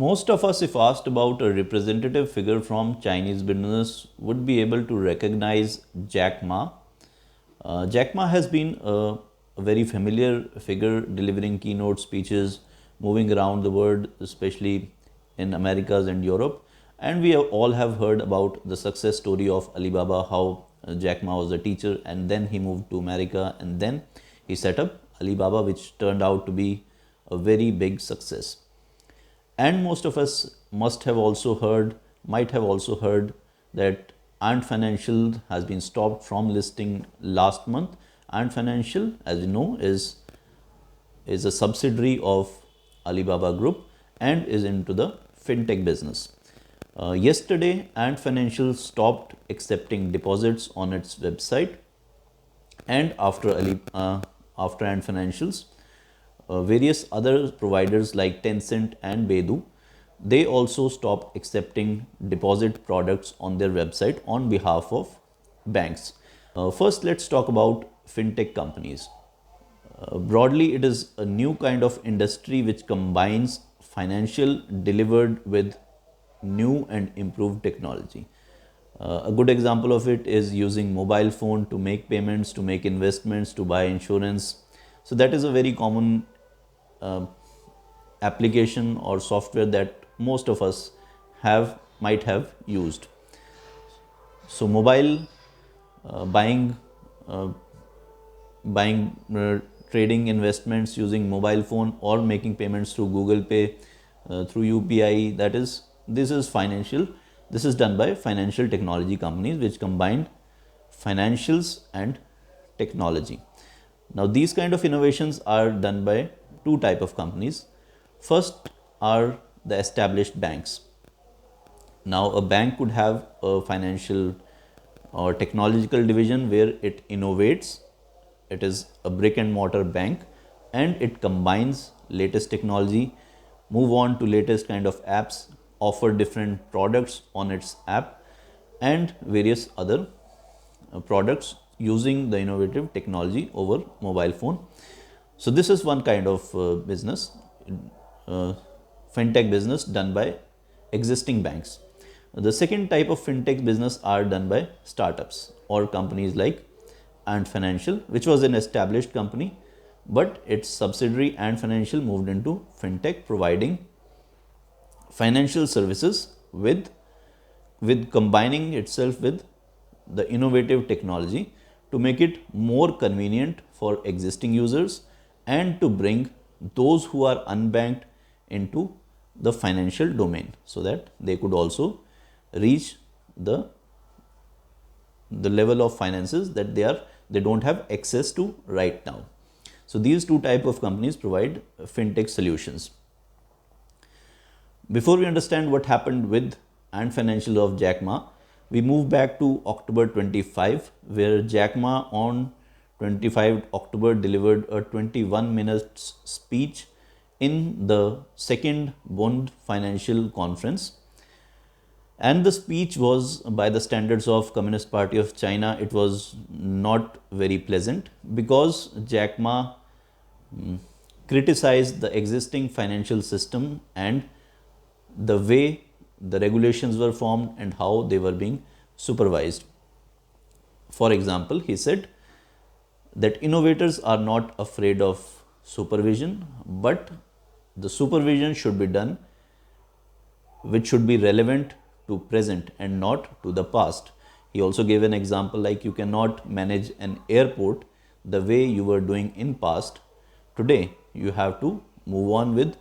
Most of us, if asked about a representative figure from Chinese business, would be able to recognize Jack Ma. Jack Ma has been a very familiar figure, delivering keynote speeches, moving around the world, especially in Americas and Europe. And we all have heard about the success story of Alibaba, how Jack Ma was a teacher and then he moved to America and then he set up Alibaba, which turned out to be a very big success. And most of us might have also heard that Ant Financial has been stopped from listing last month. Ant Financial, as you know, is a subsidiary of Alibaba Group and is into the fintech business. Yesterday, Ant Financial stopped accepting deposits on its website, and after Ant Financials, various other providers like Tencent and Beidou, they also stop accepting deposit products on their website on behalf of banks. First, let's talk about fintech companies. Broadly, it is a new kind of industry which combines financial delivered with new and improved technology. A good example of it is using mobile phone to make payments, to make investments, to buy insurance. So that is a very common application or software that most of us might have used. So mobile buying, trading investments using mobile phone or making payments through Google Pay, through UPI. This is financial. This is done by financial technology companies which combine financials and technology. Now these kind of innovations are done by two type of companies. First are the established banks. Now a bank could have a financial or technological division where it innovates. It is a brick and mortar bank and it combines latest technology, move on to latest kind of apps, offer different products on its app and various other products using the innovative technology over mobile phone. So this is one kind of business, fintech business done by existing banks. The second type of fintech business are done by startups or companies like Ant Financial, which was an established company, but its subsidiary Ant Financial moved into fintech, providing financial services with combining itself with the innovative technology to make it more convenient for existing users and to bring those who are unbanked into the financial domain so that they could also reach the level of finances that they don't have access to right now. So these two type of companies provide fintech solutions. Before we understand what happened with Ant Financial of Jack Ma, we move back to October 25, where Jack Ma on 25 October delivered a 21 minutes speech in the second Bund Financial Conference. And the speech was, by the standards of Communist Party of China, it was not very pleasant because Jack Ma criticized the existing financial system and the way the regulations were formed and how they were being supervised. For example, he said that innovators are not afraid of supervision, but the supervision should be done which should be relevant to present and not to the past. He also gave an example like you cannot manage an airport the way you were doing in past. Today, you have to move on with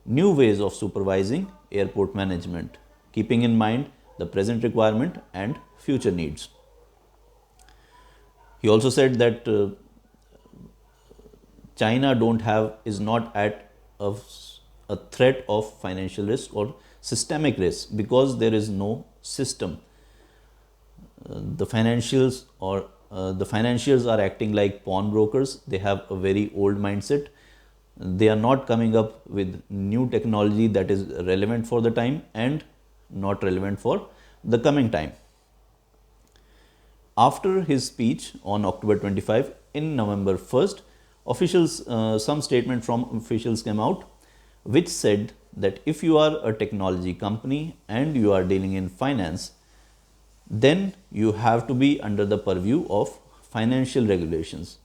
new ways of supervising airport management, keeping in mind the present requirement and future needs. He also said that China is not at a threat of financial risk or systemic risk because there is no system. The financials are acting like pawnbrokers. They have a very old mindset. They are not coming up with new technology that is relevant for the time and not relevant for the coming time. After his speech on October 25, in November 1st, some statement from officials came out which said that if you are a technology company and you are dealing in finance, then you have to be under the purview of financial regulations.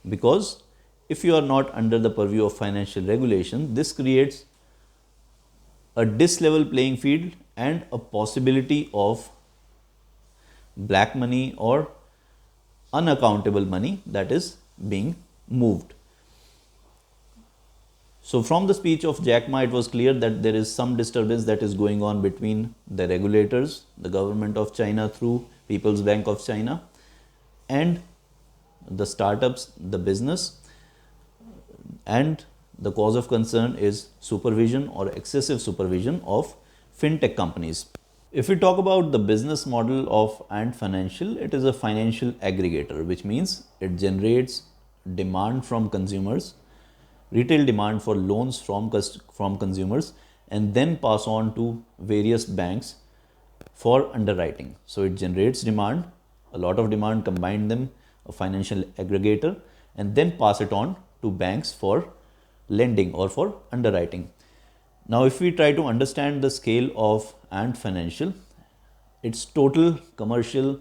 Because if you are not under the purview of financial regulation, this creates a dislevel playing field and a possibility of black money or unaccountable money that is being moved. So from the speech of Jack Ma, it was clear that there is some disturbance that is going on between the regulators, the government of China through People's Bank of China, and the startups, the business, and the cause of concern is supervision or excessive supervision of fintech companies. If we talk about the business model of Ant Financial, it is a financial aggregator, which means it generates demand from consumers, retail demand for loans from consumers, and then pass on to various banks for underwriting. So it generates demand, a lot of demand, combine them, a financial aggregator, and then pass it on to banks for lending or for underwriting. Now, if we try to understand the scale of Ant Financial, its total commercial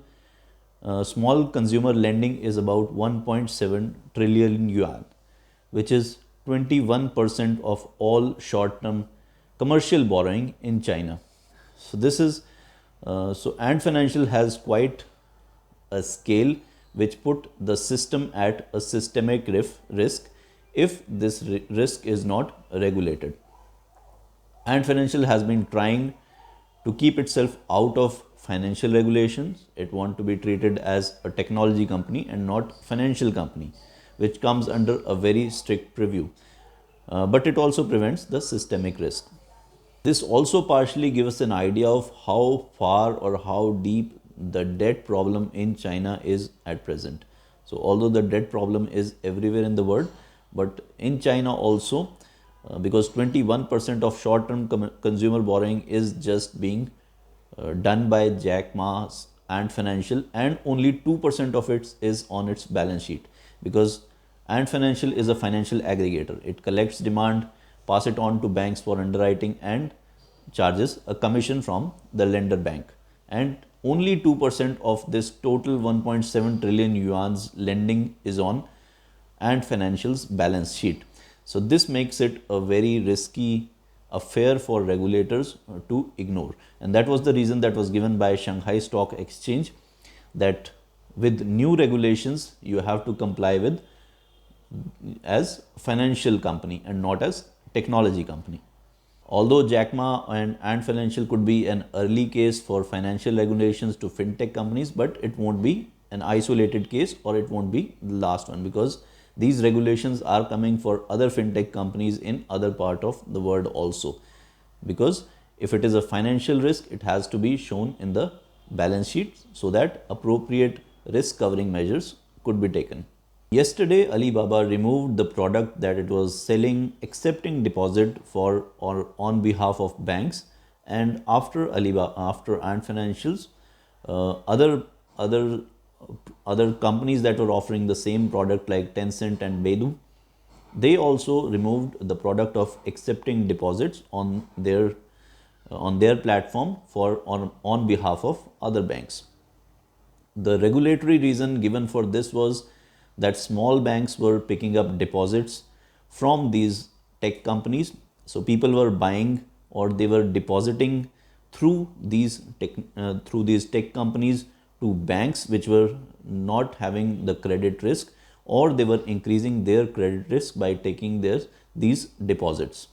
small consumer lending is about 1.7 trillion yuan, which is 21% of all short-term commercial borrowing in China. So this is so Ant Financial has quite a scale which put the system at a systemic risk if this risk is not regulated. Ant Financial has been trying to keep itself out of financial regulations. It wants to be treated as a technology company and not financial company, which comes under a very strict preview. But it also prevents the systemic risk. This also partially gives us an idea of how far or how deep the debt problem in China is at present. So although the debt problem is everywhere in the world, but in China also, because 21% of short-term consumer borrowing is just being done by Jack Ma's Ant Financial, and only 2% of it is on its balance sheet, because Ant Financial is a financial aggregator. It collects demand, pass it on to banks for underwriting, and charges a commission from the lender bank. And only 2% of this total 1.7 trillion yuan's lending is on Ant Financial's balance sheet. So this makes it a very risky affair for regulators to ignore. And that was the reason that was given by Shanghai Stock Exchange, that with new regulations you have to comply with as financial company and not as technology company. Although Jack Ma and Ant Financial could be an early case for financial regulations to fintech companies, but it won't be an isolated case, or it won't be the last one, because these regulations are coming for other fintech companies in other part of the world also. Because if it is a financial risk, it has to be shown in the balance sheet so that appropriate risk covering measures could be taken. Yesterday, Alibaba removed the product that it was selling, accepting deposit for or on behalf of banks, and after Ant Financials, other companies that were offering the same product like Tencent and Baidu, they also removed the product of accepting deposits on their platform for on behalf of other banks. The regulatory reason given for this was that small banks were picking up deposits from these tech companies. So people were buying or they were depositing through these tech companies to banks which were not having the credit risk, or they were increasing their credit risk by taking these deposits.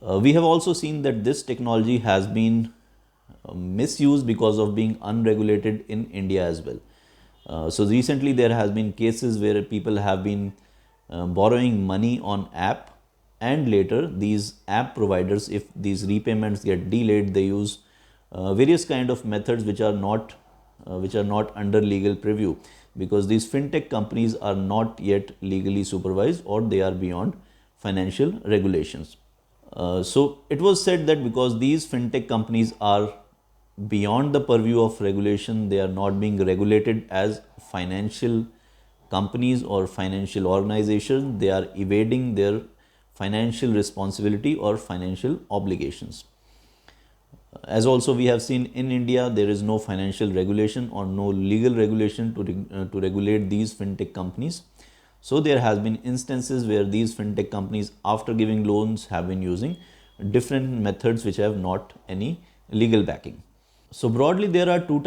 We have also seen that this technology has been misused because of being unregulated in India as well. So recently there has been cases where people have been borrowing money on app, and later these app providers, if these repayments get delayed, they use various kind of methods which are not under legal preview, because these fintech companies are not yet legally supervised, or they are beyond financial regulations. So it was said that because these fintech companies are beyond the purview of regulation, they are not being regulated as financial companies or financial organizations, they are evading their financial responsibility or financial obligations. As also we have seen in India, there is no financial regulation or no legal regulation to regulate these fintech companies. So there has been instances where these fintech companies, after giving loans, have been using different methods which have not any legal backing. So broadly, there are two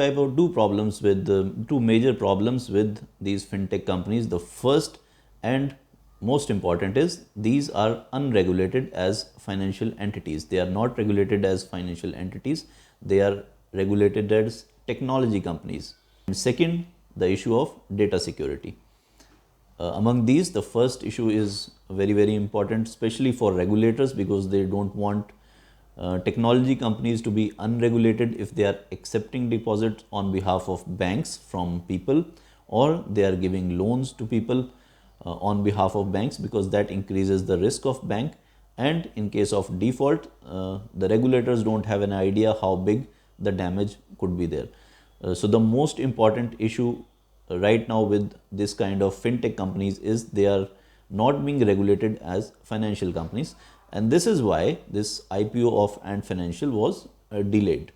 major problems with these fintech companies. The first and most important is these are unregulated as financial entities. They are not regulated as financial entities. They are regulated as technology companies. And second, the issue of data security. Among these, the first issue is very, very important, especially for regulators, because they don't want technology companies to be unregulated if they are accepting deposits on behalf of banks from people, or they are giving loans to people on behalf of banks, because that increases the risk of bank. And in case of default, the regulators don't have an idea how big the damage could be there. So the most important issue right now with this kind of fintech companies is they are not being regulated as financial companies, and this is why this IPO of Ant Financial was delayed.